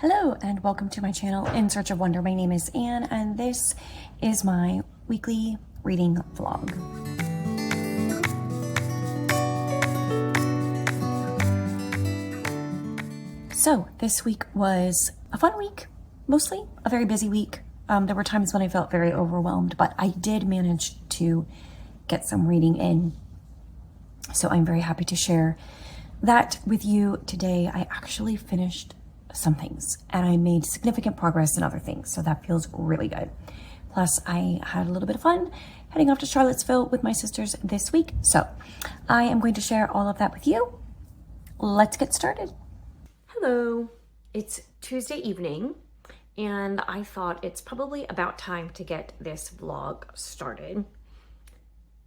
Hello and welcome to my channel In Search of Wonder. My name is Anne and this is my weekly reading vlog. So this week was a fun week, mostly a very busy week. There were times when I felt very overwhelmed, but I did manage to get some reading in. So I'm very happy to share that with you today. I actually finished some things and I made significant progress in other things, so that feels really good. Plus I had a little bit of fun heading off to Charlottesville with my sisters this week, so I am going to share all of that with you. Let's get started. Hello, it's Tuesday evening and I thought it's probably about time to get this vlog started.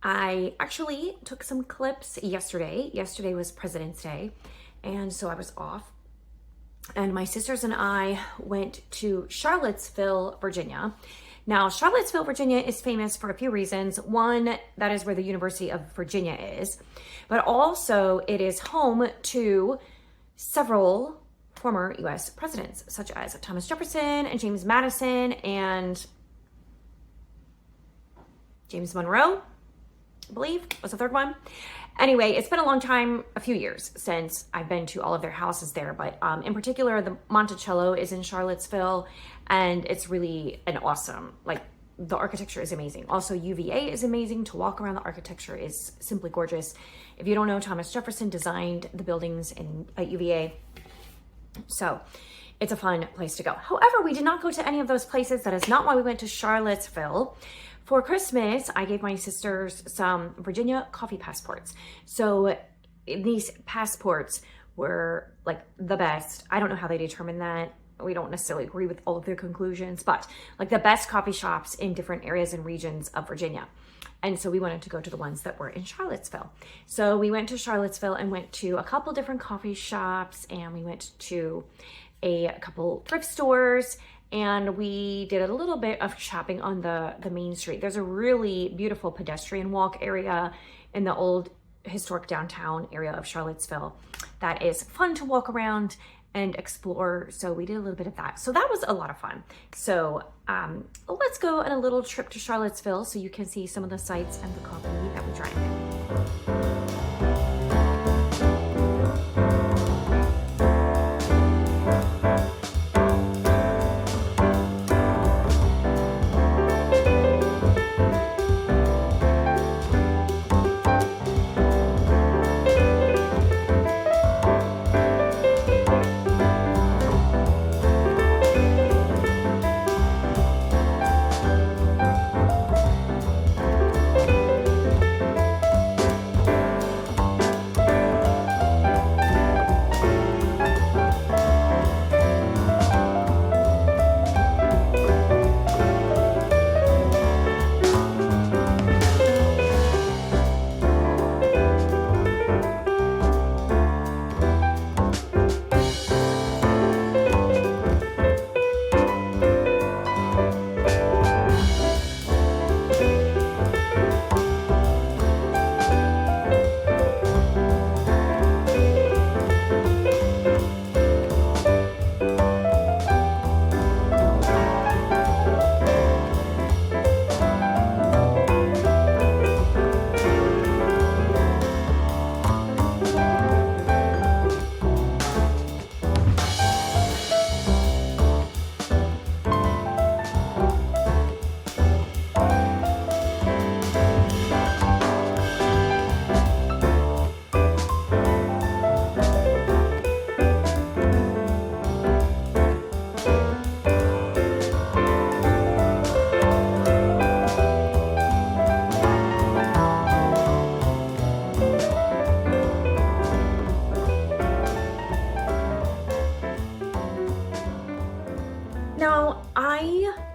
I actually took some clips yesterday. Yesterday was President's Day, and so I was off. And my sisters and I went to Charlottesville, Virginia. Now, Charlottesville, Virginia is famous for a few reasons. One, that is where the University of Virginia is, but also it is home to several former US presidents, such as Thomas Jefferson and James Madison and James Monroe, I believe was the third one. Anyway, it's been a long time, a few years since I've been to all of their houses there, but in particular, the Monte is in Charlottesville, and it's really an awesome, like, the architecture is amazing. Also, UVA is amazing. To walk around, the architecture is simply gorgeous. If you don't know, Thomas Jefferson designed the buildings at UVA, so it's a fun place to go. However, we did not go to any of those places. That is not why we went to Charlottesville. For Christmas, I gave my sisters some Virginia coffee passports. So these passports were like the best. I don't know how they determined that. We don't necessarily agree with all of their conclusions, but like the best coffee shops in different areas and regions of Virginia. And so we wanted to go to the ones that were in Charlottesville. So we went to Charlottesville and went to a couple different coffee shops, and we went to a couple thrift stores, and we did a little bit of shopping on the main street. There's a really beautiful pedestrian walk area in the old historic downtown area of Charlottesville that is fun to walk around and explore. So we did a little bit of that. So that was a lot of fun. So let's go on a little trip to Charlottesville so you can see some of the sights and the coffee that we drank.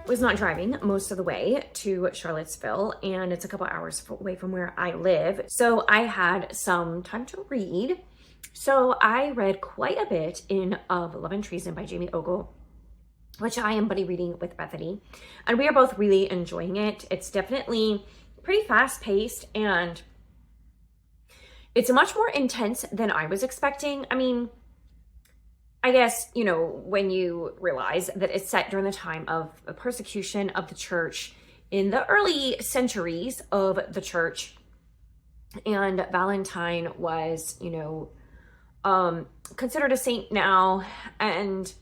Was not driving most of the way to Charlottesville, and it's a couple hours away from where I live. So I had some time to read. So I read quite a bit of Love and Treason by Jamie Ogle, which I am buddy reading with Bethany, and we are both really enjoying it. It's definitely pretty fast paced, and it's much more intense than I was expecting. I mean, I guess, you know, when you realize that it's set during the time of the persecution of the church in the early centuries of the church, and Valentine was, you know, considered a saint now, and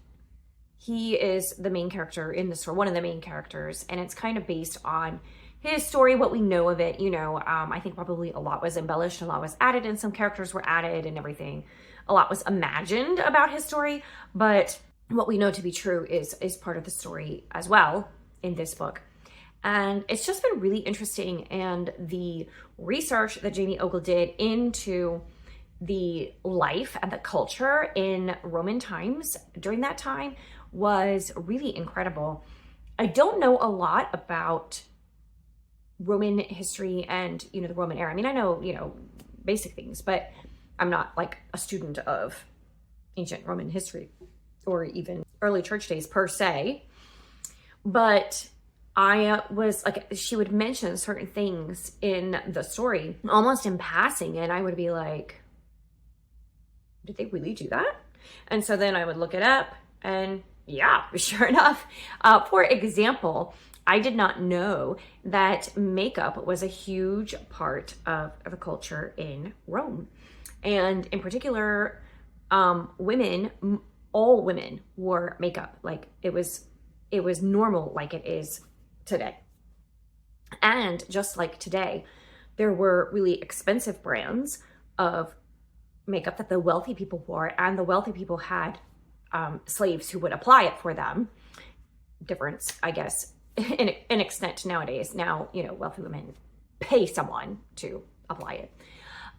he is the main character in the story, one of the main characters, and it's kind of based on his story, what we know of it. You know, I think probably a lot was embellished, a lot was added, and some characters were added and everything. A lot was imagined about his story, but what we know to be true is part of the story as well in this book. And it's just been really interesting, and the research that Jamie Ogle did into the life and the culture in Roman times during that time was really incredible. I don't know a lot about Roman history and, you know, the Roman era. I mean, I know, you know, basic things, but I'm not like a student of ancient Roman history or even early church days per se. But I was like, she would mention certain things in the story almost in passing, and I would be like, did they really do that? And so then I would look it up, and yeah, sure enough. For example, I did not know that makeup was a huge part of the culture in Rome. And in particular, women, all women wore makeup. Like it was normal, like it is today. And just like today, there were really expensive brands of makeup that the wealthy people wore, and the wealthy people had slaves who would apply it for them. Difference, I guess, in extent nowadays. Now, you know, wealthy women pay someone to apply it.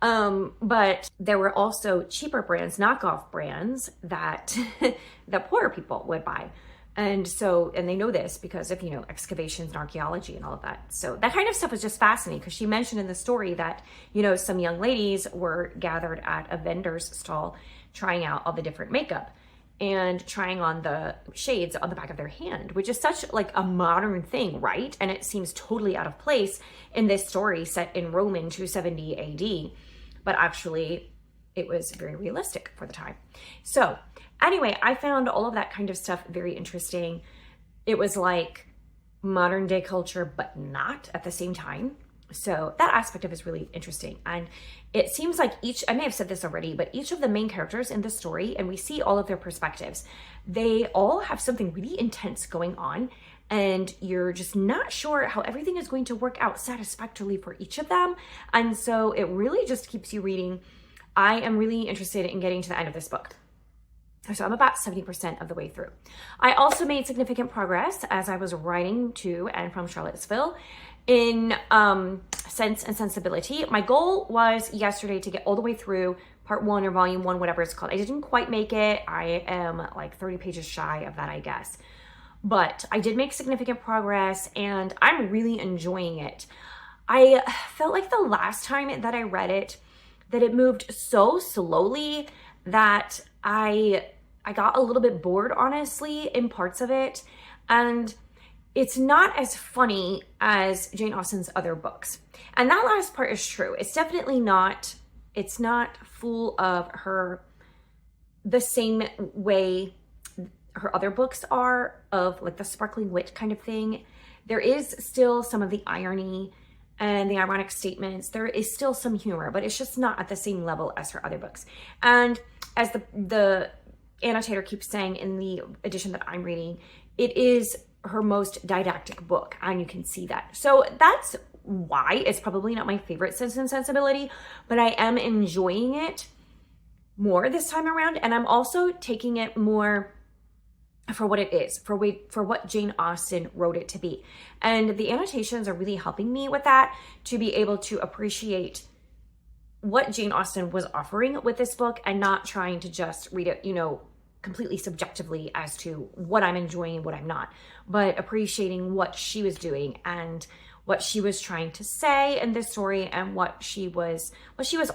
But there were also cheaper brands, knockoff brands that the poorer people would buy. And so, and they know this because of, you know, excavations and archaeology and all of that. So that kind of stuff was just fascinating, because she mentioned in the story that, you know, some young ladies were gathered at a vendor's stall trying out all the different makeup and trying on the shades on the back of their hand, which is such like a modern thing, right? And it seems totally out of place in this story set in Rome in 270 AD, but actually it was very realistic for the time. So anyway, I found all of that kind of stuff very interesting. It was like modern day culture, but not at the same time. So that aspect of it is really interesting. And it seems like I may have said this already, but each of the main characters in the story, and we see all of their perspectives, they all have something really intense going on, and you're just not sure how everything is going to work out satisfactorily for each of them. And so it really just keeps you reading. I am really interested in getting to the end of this book. So I'm about 70% of the way through. I also made significant progress as I was writing to and from Charlottesville in Sense and Sensibility. My goal was yesterday to get all the way through part 1 or volume 1, whatever it's called. I didn't quite make it. I am like 30 pages shy of that, I guess. But I did make significant progress, and I'm really enjoying it. I felt like the last time that I read it, that it moved so slowly that I got a little bit bored, honestly, in parts of it. And it's not as funny as Jane Austen's other books. And that last part is true. It's definitely not, it's not full of the same way her other books are, of like the sparkling wit kind of thing. There is still some of the irony and the ironic statements. There is still some humor, but it's just not at the same level as her other books. And as the annotator keeps saying in the edition that I'm reading, it is her most didactic book, and you can see that. So that's why it's probably not my favorite Sense and Sensibility, but I am enjoying it more this time around, and I'm also taking it more for what it is, for what Jane Austen wrote it to be. And the annotations are really helping me with that, to be able to appreciate what Jane Austen was offering with this book, and not trying to just read it, you know, completely subjectively as to what I'm enjoying and what I'm not, but appreciating what she was doing and what she was trying to say in this story, and what she was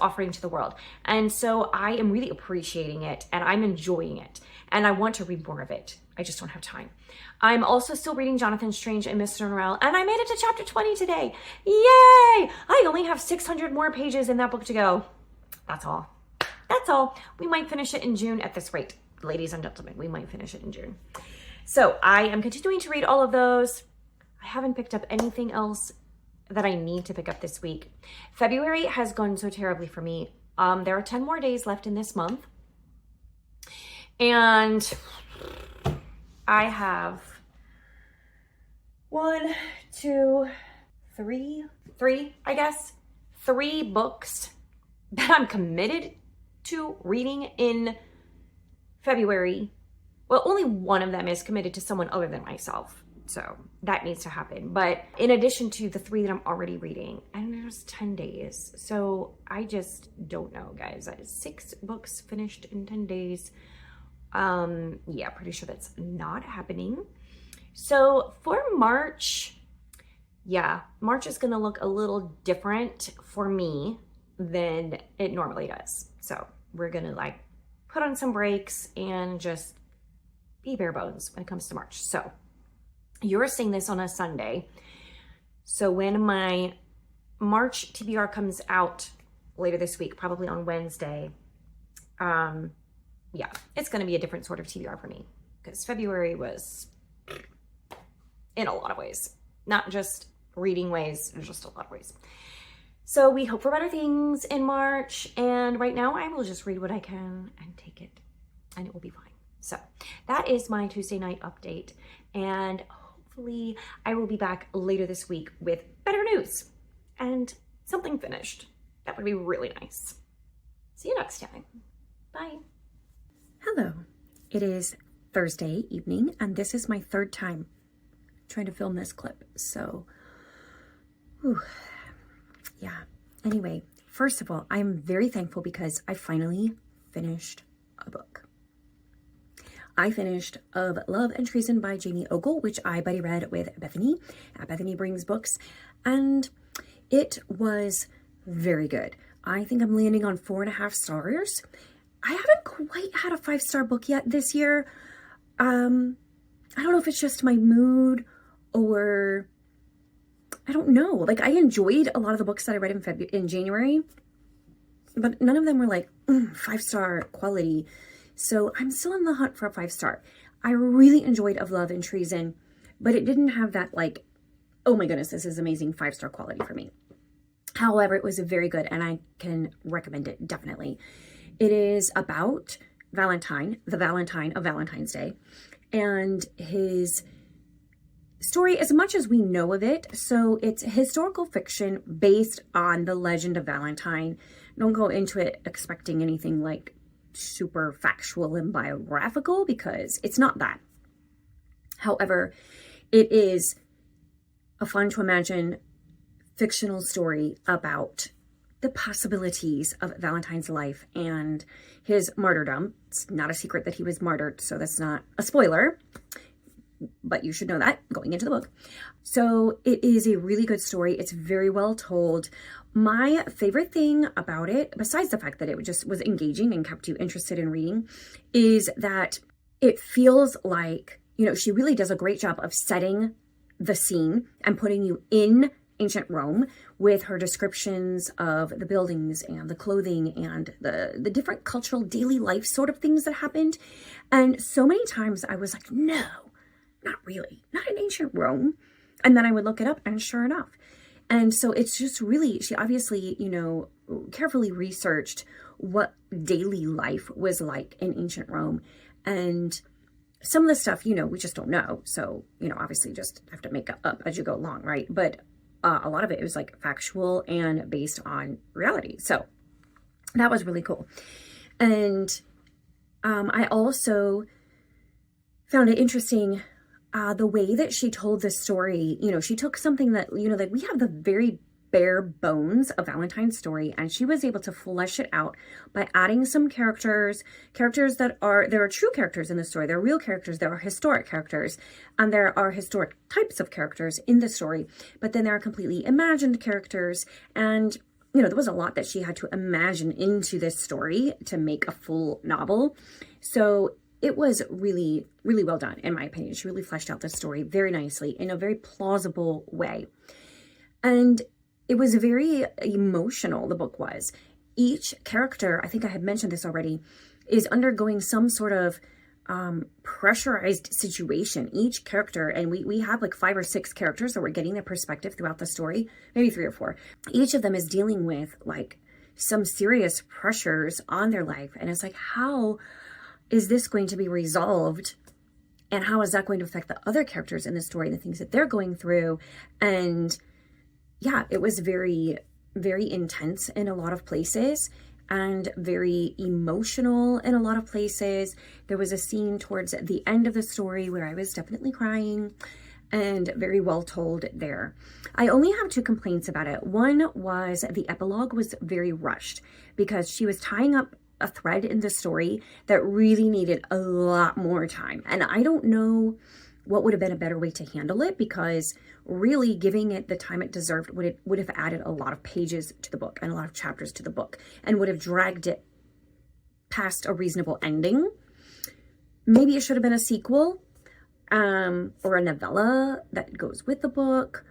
offering to the world. And so I am really appreciating it, and I'm enjoying it, and I want to read more of it. I just don't have time. I'm also still reading Jonathan Strange and Mr. Norrell, and I made it to chapter 20 today. Yay! I only have 600 more pages in that book to go. That's all. That's all. We might finish it in June at this rate. ladies and gentlemen, we might finish it in June. So I am continuing to read all of those. I haven't picked up anything else that I need to pick up this week. February has gone so terribly for me. There are 10 more days left in this month. And I have 3 books that I'm committed to reading in February. Well, only one of them is committed to someone other than myself. So that needs to happen. But in addition to the 3 that I'm already reading, and there's 10 days. So I just don't know, guys. That is 6 books finished in 10 days. Yeah, pretty sure that's not happening. So for March, yeah, March is going to look a little different for me than it normally does. So we're going to like put on some brakes and just be bare bones when it comes to March. So you're seeing this on a Sunday. So when my March TBR comes out later this week, probably on Wednesday, yeah, it's going to be a different sort of TBR for me because February was in a lot of ways, not just reading ways, just a lot of ways. So we hope for better things in March. And right now I will just read what I can and take it and it will be fine. So that is my Tuesday night update. And hopefully I will be back later this week with better news and something finished. That would be really nice. See you next time. Bye. Hello. It is Thursday evening, and this is my 3rd time trying to film this clip. So, yeah. Anyway, first of all, I'm very thankful because I finally finished a book. I finished Of Love and Treason by Jamie Ogle, which I buddy read with Bethany at Bethany Brings Books, and it was very good. I think I'm landing on 4.5 stars. I haven't quite had a 5-star book yet this year. I don't know if it's just my mood or I don't know. Like, I enjoyed a lot of the books that I read in January, but none of them were like 5-star quality. So I'm still in the hunt for a 5-star. I really enjoyed Of Love and Treason, but it didn't have that like, oh my goodness, this is amazing 5-star quality for me. However, it was very good and I can recommend it definitely. It is about Valentine, the Valentine of Valentine's Day, and his story as much as we know of it. So it's historical fiction based on the legend of Valentine. Don't go into it expecting anything like super factual and biographical because it's not that. However, it is a fun to imagine fictional story about the possibilities of Valentine's life and his martyrdom. It's not a secret that he was martyred, so that's not a spoiler, but you should know that going into the book. So it is a really good story. It's very well told. My favorite thing about it, besides the fact that it just was engaging and kept you interested in reading, is that it feels like, you know, she really does a great job of setting the scene and putting you in ancient Rome with her descriptions of the buildings and the clothing and the different cultural daily life sort of things that happened. And so many times I was like, no, not really, not in ancient Rome. And then I would look it up and sure enough. And so it's just really, she obviously, you know, carefully researched what daily life was like in ancient Rome. And some of the stuff, you know, we just don't know. So, you know, obviously just have to make up as you go along, right? But a lot of it was like factual and based on reality. So that was really cool. And I also found it interesting the way that she told this story. You know, she took something that, you know, like we have the very bare bones of Valentine's story, and she was able to flesh it out by adding some characters that are, there are true characters in the story, there are real characters, there are historic characters, and there are historic types of characters in the story, but then there are completely imagined characters. And, you know, there was a lot that she had to imagine into this story to make a full novel. So it was really, really well done, in my opinion. She really fleshed out the story very nicely in a very plausible way. And it was very emotional, the book was. Each character, I think I had mentioned this already, is undergoing some sort of pressurized situation. Each character, and we have like 5 or 6 characters that we're getting their perspective throughout the story, maybe 3 or 4. Each of them is dealing with like some serious pressures on their life. And it's like, how is this going to be resolved? And how is that going to affect the other characters in the story, the things that they're going through? And yeah, it was very, very intense in a lot of places and very emotional in a lot of places. There was a scene towards the end of the story where I was definitely crying, and very well told there. I only have 2 complaints about it. One was the epilogue was very rushed because she was tying up a thread in the story that really needed a lot more time. And I don't know what would have been a better way to handle it, because really giving it the time it deserved would have added a lot of pages to the book and a lot of chapters to the book, and would have dragged it past a reasonable ending. Maybe it should have been a sequel, or a novella that goes with the book.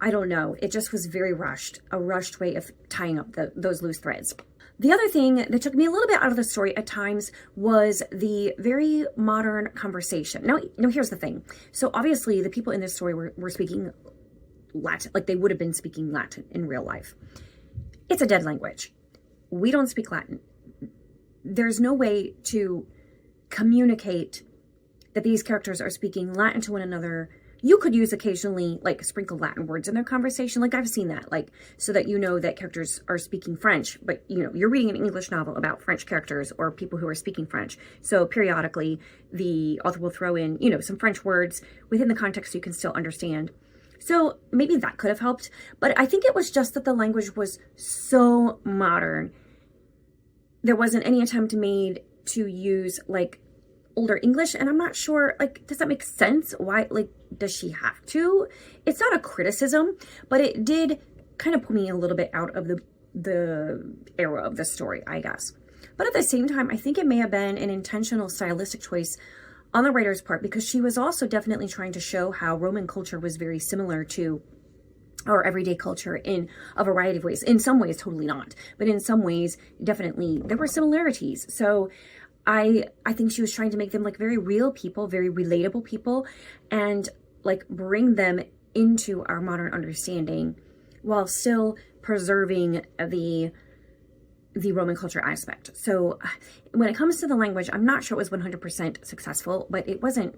I don't know. It just was very rushed, a rushed way of tying up those loose threads. The other thing that took me a little bit out of the story at times was the very modern conversation. Now, here's the thing. So obviously the people in this story were speaking Latin, like they would have been speaking Latin in real life. It's a dead language. We don't speak Latin. There's no way to communicate that these characters are speaking Latin to one another. You could use occasionally like sprinkle Latin words in their conversation. Like I've seen that, like so that you know that characters are speaking French, but you know, you're reading an English novel about French characters or people who are speaking French. So periodically the author will throw in, you know, some French words within the context so you can still understand. So maybe that could have helped, but I think it was just that the language was so modern. There wasn't any attempt made to use like older English, and I'm not sure, like, does that make sense? Why, like, does she have to? It's not a criticism, but it did kind of pull me a little bit out of the era of the story, I guess. But at the same time, I think it may have been an intentional stylistic choice on the writer's part, because she was also definitely trying to show how Roman culture was very similar to our everyday culture in a variety of ways. In some ways, totally not, but in some ways, definitely there were similarities. So I think she was trying to make them like very real people, very relatable people, and like bring them into our modern understanding while still preserving the Roman culture aspect. So when it comes to the language, I'm not sure it was 100% successful, but it wasn't,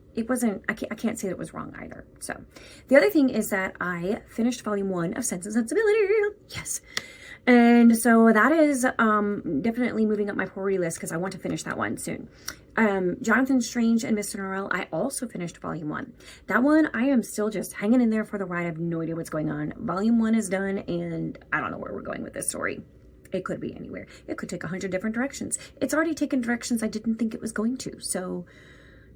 I can't say that it was wrong either. So the other thing is that I finished volume 1 of Sense and Sensibility. Yes. And so that is definitely moving up my priority list because I want to finish that one soon. Jonathan Strange and Mr. Norrell, I also finished volume 1. That one, I am still just hanging in there for the ride. I have no idea what's going on. Volume 1 is done, and I don't know where we're going with this story. It could be anywhere. It could take 100 different directions. It's already taken directions I didn't think it was going to. So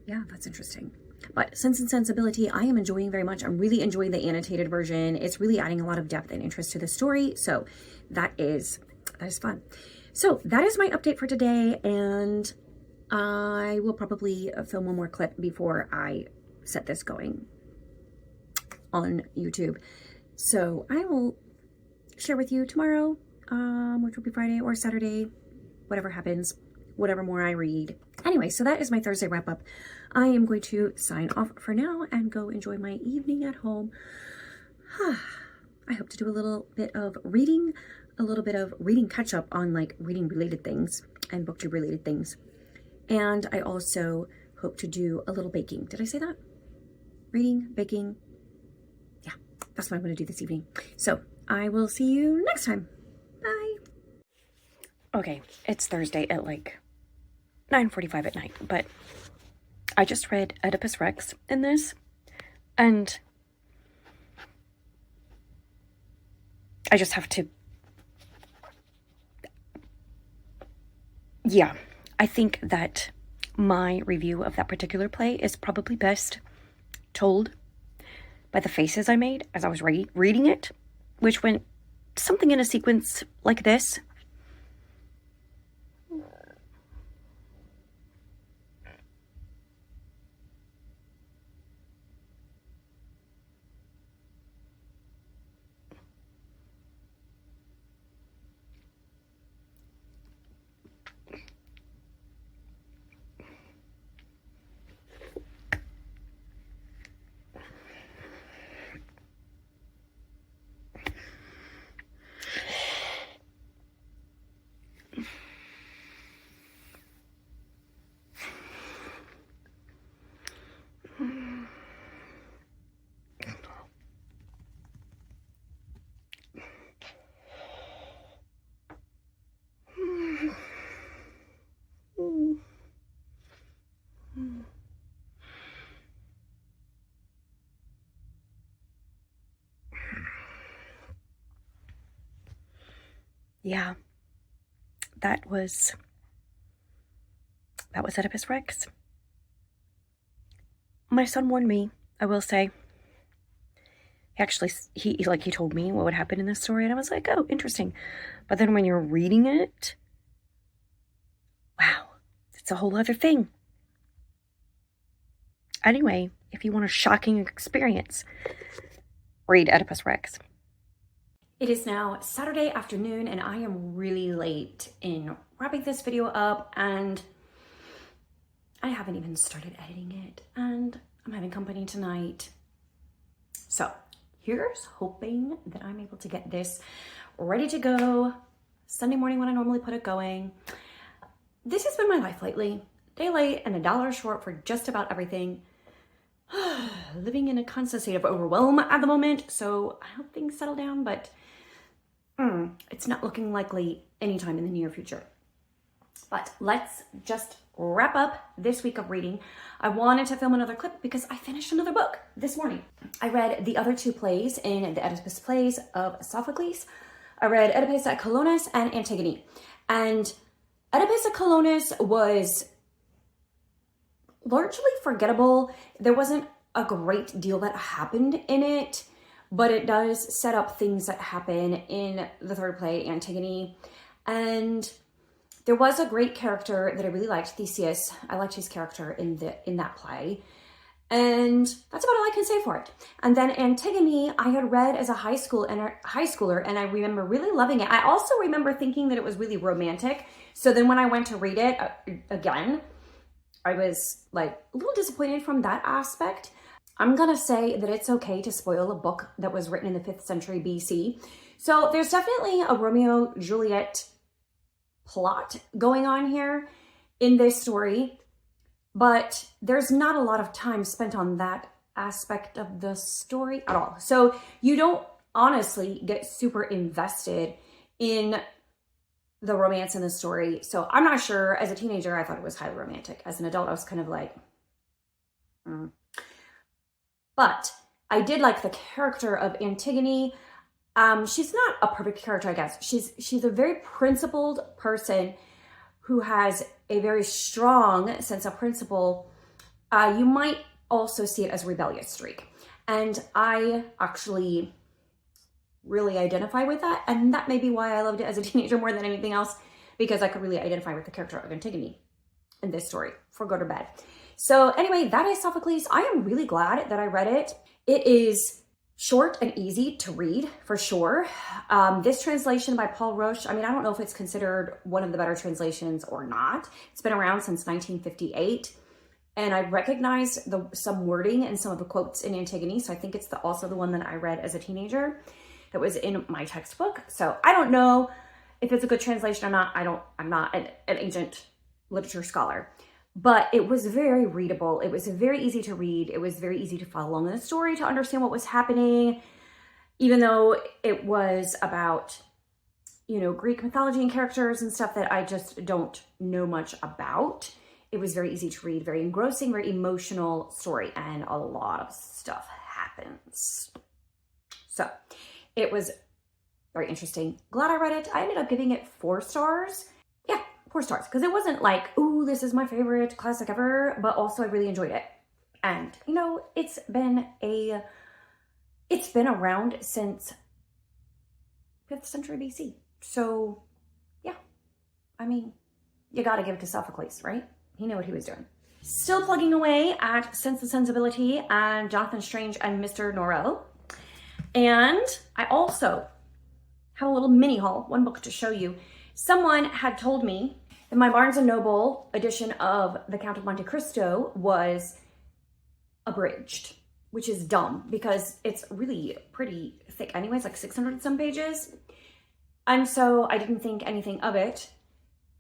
yeah, that's interesting. But Sense and Sensibility, I am enjoying very much. I'm really enjoying the annotated version. It's really adding a lot of depth and interest to the story. So that is fun. So that is my update for today. And I will probably film one more clip before I set this going on YouTube. So I will share with you tomorrow, which will be Friday or Saturday, whatever happens, whatever more I read. Anyway, so that is my Thursday wrap up. I am going to sign off for now and go enjoy my evening at home. I hope to do a little bit of reading, catch up on like reading related things and booktube related things. And I also hope to do a little baking. Did I say that? Reading, baking. Yeah, that's what I'm going to do this evening. So I will see you next time. Bye. Okay, it's Thursday at like 9:45 at night, but I just read Oedipus Rex in this, and I just have to, yeah, I think that my review of that particular play is probably best told by the faces I made as I was reading it, which went something in a sequence like this. Yeah, that was Oedipus Rex. My son warned me, I will say. Actually, he told me what would happen in this story, and I was like, oh, interesting. But then when you're reading it, wow, it's a whole other thing. Anyway, if you want a shocking experience, read Oedipus Rex. It is now Saturday afternoon, and I am really late in wrapping this video up, and I haven't even started editing it, and I'm having company tonight. So here's hoping that I'm able to get this ready to go Sunday morning when I normally put it going. This has been my life lately. Day late and $1 short for just about everything. Living in a constant state of overwhelm at the moment, so I hope things settle down, but it's not looking likely anytime in the near future. But let's just wrap up this week of reading. I wanted to film another clip because I finished another book this morning. I read the other two plays in the Oedipus plays of Sophocles. I read Oedipus at Colonus and Antigone. And Oedipus at Colonus was largely forgettable. There wasn't a great deal that happened in it, but it does set up things that happen in the third play, Antigone. And there was a great character that I really liked, Theseus. I liked his character in that play. And that's about all I can say for it. And then Antigone, I had read as a high schooler, and I remember really loving it. I also remember thinking that it was really romantic. So then when I went to read it again, I was like a little disappointed from that aspect. I'm gonna say that it's okay to spoil a book that was written in the 5th century BC. So there's definitely a Romeo-Juliet plot going on here in this story, but there's not a lot of time spent on that aspect of the story at all. So you don't honestly get super invested in the romance in the story. So I'm not sure. As a teenager, I thought it was highly romantic. As an adult, I was kind of like, But I did like the character of Antigone. She's not a perfect character, I guess. She's a very principled person who has a very strong sense of principle. You might also see it as a rebellious streak. And I actually really identify with that. And that may be why I loved it as a teenager more than anything else, because I could really identify with the character of Antigone in this story, for good or bad. So anyway, that is Sophocles. I am really glad that I read it. It is short and easy to read, for sure. This translation by Paul Roche, I mean, I don't know if it's considered one of the better translations or not. It's been around since 1958. And I recognize some wording and some of the quotes in Antigone. So I think it's also the one that I read as a teenager that was in my textbook. So I don't know if it's a good translation or not. I'm not an ancient literature scholar. But it was very readable. It was very easy to read. It was very easy to follow along in the story, to understand what was happening, even though it was about, Greek mythology and characters and stuff that I just don't know much about. It was very easy to read, very engrossing, very emotional story, and a lot of stuff happens. So it was very interesting. Glad I read it. I ended up giving it 4 stars. 4 stars, because it wasn't like, ooh, this is my favorite classic ever, but also I really enjoyed it. And, it's been around since 5th century BC. So, yeah, I mean, you gotta give it to Sophocles, right? He knew what he was doing. Still plugging away at Sensibility and Jonathan Strange and Mr. Norrell. And I also have a little mini haul, one book to show you. Someone had told me that my Barnes & Noble edition of The Count of Monte Cristo was abridged, which is dumb because it's really pretty thick anyways, like 600 some pages. And so I didn't think anything of it.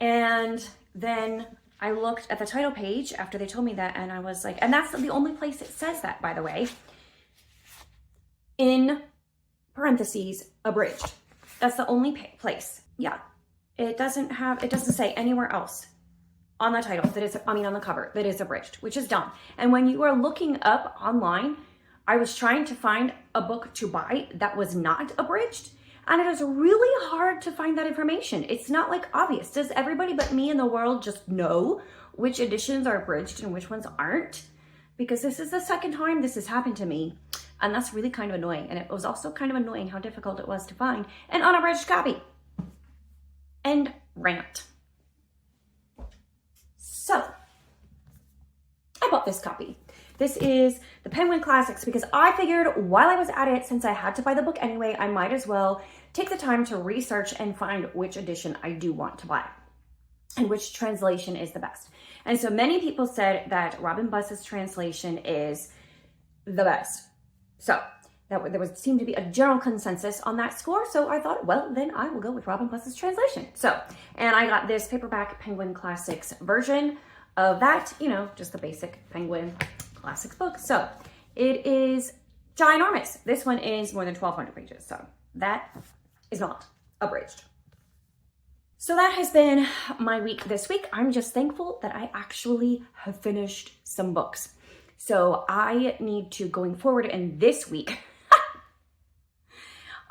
And then I looked at the title page after they told me that, and I was like, and that's the only place it says that, by the way, in parentheses, abridged. That's the only place. Yeah. It doesn't say anywhere else on the title on the cover that is abridged, which is dumb. And when you are looking up online, I was trying to find a book to buy that was not abridged, And it is really hard to find that information. It's not like obvious. Does everybody but me in the world just know which editions are abridged and which ones aren't? Because this is the second time this has happened to me. And that's really kind of annoying. And it was also kind of annoying how difficult it was to find an unabridged copy. End rant. So, I bought this copy. This is the Penguin Classics because I figured while I was at it, since I had to buy the book anyway, I might as well take the time to research and find which edition I do want to buy and which translation is the best. And so many people said that Robin Buss's translation is the best. So there would seem to be a general consensus on that score. So I thought, well, then I will go with Robin Buss's translation. So, and I got this paperback Penguin Classics version of that, you know, just the basic Penguin Classics book. So it is ginormous. This one is more than 1,200 pages. So that is not abridged. So that has been my week this week. I'm just thankful that I actually have finished some books. So I need to, going forward in this week,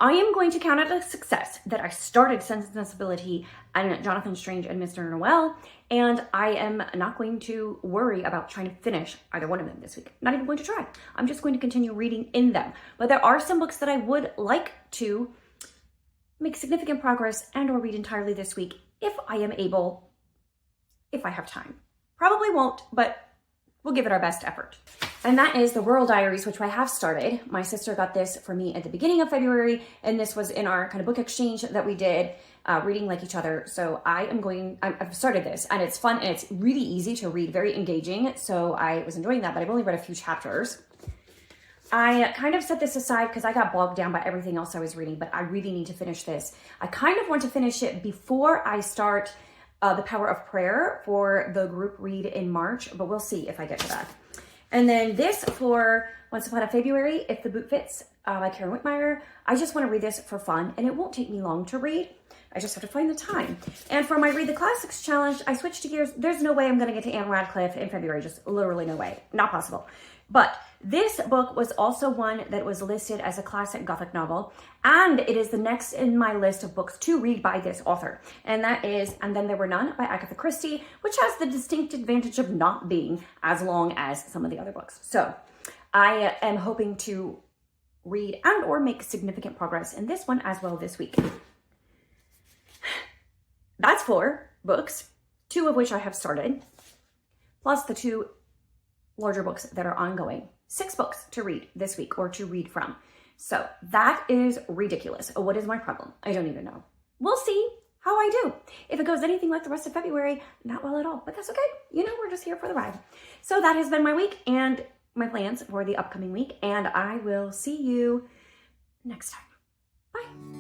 I am going to count it a success that I started Sensibility and Jonathan Strange and Mr. Norrell, and I am not going to worry about trying to finish either one of them this week. Not even going to try. I'm just going to continue reading in them. But there are some books that I would like to make significant progress and or read entirely this week if I am able, if I have time. Probably won't, but we'll give it our best effort. And that is the Rural Diaries, which I have started. My sister got this for me at the beginning of February, and this was in our kind of book exchange that we did, reading like each other. So I've started this, and it's fun, and it's really easy to read, very engaging. So I was enjoying that, but I've only read a few chapters. I kind of set this aside because I got bogged down by everything else I was reading, but I really need to finish this. I kind of want to finish it before I start The Power of Prayer for the group read in March, but we'll see if I get to that. And then this for Once Upon a February, If the Boot Fits, by Karen Witemeyer. I just want to read this for fun, and it won't take me long to read. I just have to find the time. And for my Read the Classics challenge, I switched to gears. There's no way I'm going to get to Anne Radcliffe in February. Just literally no way. Not possible. But this book was also one that was listed as a classic Gothic novel, and it is the next in my list of books to read by this author. And that is And Then There Were None by Agatha Christie, which has the distinct advantage of not being as long as some of the other books. So I am hoping to read and or make significant progress in this one as well this week. That's 4 books, 2 of which I have started, plus the 2 larger books that are ongoing. 6 books to read this week or to read from. So that is ridiculous. What is my problem? I don't even know. We'll see how I do. If it goes anything like the rest of February, not well at all, but that's okay. You know, we're just here for the ride. So that has been my week and my plans for the upcoming week, and I will see you next time. Bye.